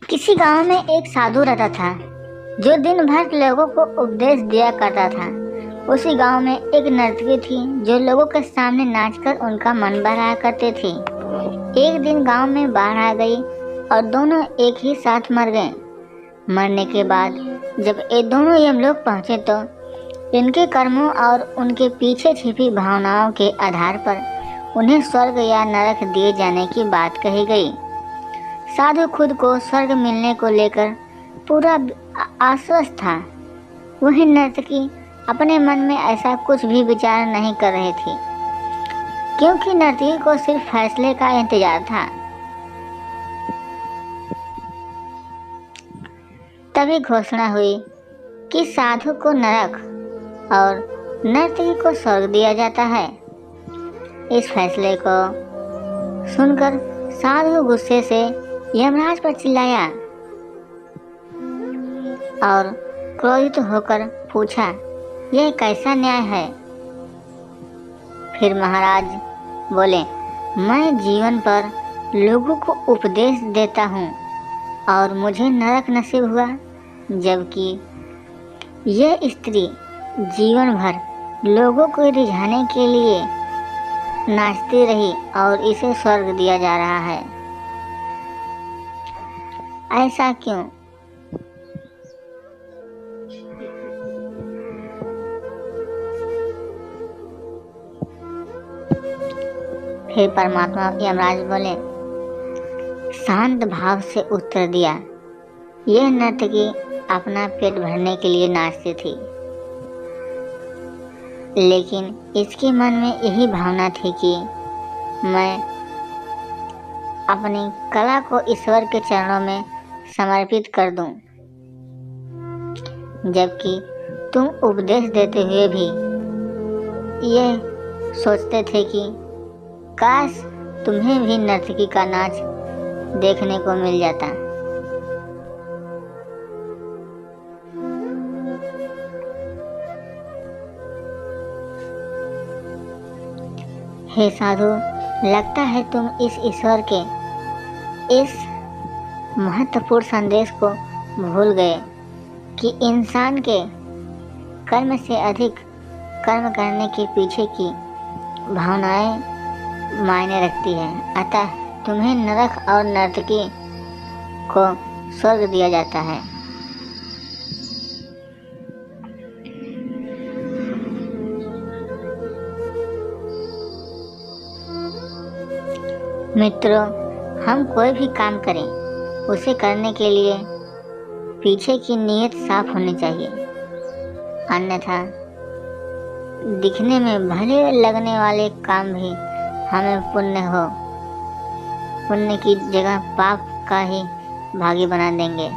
किसी गांव में एक साधु रहता था जो दिन भर लोगों को उपदेश दिया करता था। उसी गांव में एक नर्तकी थी जो लोगों के सामने नाचकर उनका मन बहलाया करती थी। एक दिन गांव में बाढ़ आ गई और दोनों एक ही साथ मर गए। मरने के बाद जब ये दोनों यमलोक पहुंचे तो इनके कर्मों और उनके पीछे छिपी भावनाओं के आधार पर उन्हें स्वर्ग या नरक दिए जाने की बात कही गई। साधु खुद को स्वर्ग मिलने को लेकर पूरा आश्वस्त था। वही नर्तकी अपने मन में ऐसा कुछ भी विचार नहीं कर रही थी, क्योंकि नर्तकी को सिर्फ फैसले का इंतजार था। तभी घोषणा हुई कि साधु को नरक और नर्तकी को स्वर्ग दिया जाता है। इस फैसले को सुनकर साधु गुस्से से यमराज पर चिल्लाया और क्रोधित होकर पूछा, यह कैसा न्याय है? फिर महाराज बोले, मैं जीवन पर लोगों को उपदेश देता हूँ और मुझे नरक नसीब हुआ, जबकि यह स्त्री जीवन भर लोगों को रिझाने के लिए नाचती रही और इसे स्वर्ग दिया जा रहा है। ऐसा क्यों? फिर परमात्मा यमराज बोले, शांत भाव से उत्तर दिया, यह नर्तकी अपना पेट भरने के लिए नाचती थी, लेकिन इसके मन में यही भावना थी कि मैं अपनी कला को ईश्वर के चरणों में समर्पित कर दूं, जबकि तुम उपदेश देते हुए भी यह सोचते थे कि काश तुम्हें भी नर्तकी का नाच देखने को मिल जाता। हे साधु, लगता है तुम इस ईश्वर के इस महत्वपूर्ण संदेश को भूल गए कि इंसान के कर्म से अधिक कर्म करने के पीछे की भावनाएं मायने रखती है। अतः तुम्हें नरक और नर्तकी को स्वर्ग दिया जाता है। मित्रों, हम कोई भी काम करें उसे करने के लिए पीछे की नीयत साफ होनी चाहिए, अन्यथा दिखने में भले लगने वाले काम भी हमें पुण्य की जगह पाप का ही भागी बना देंगे।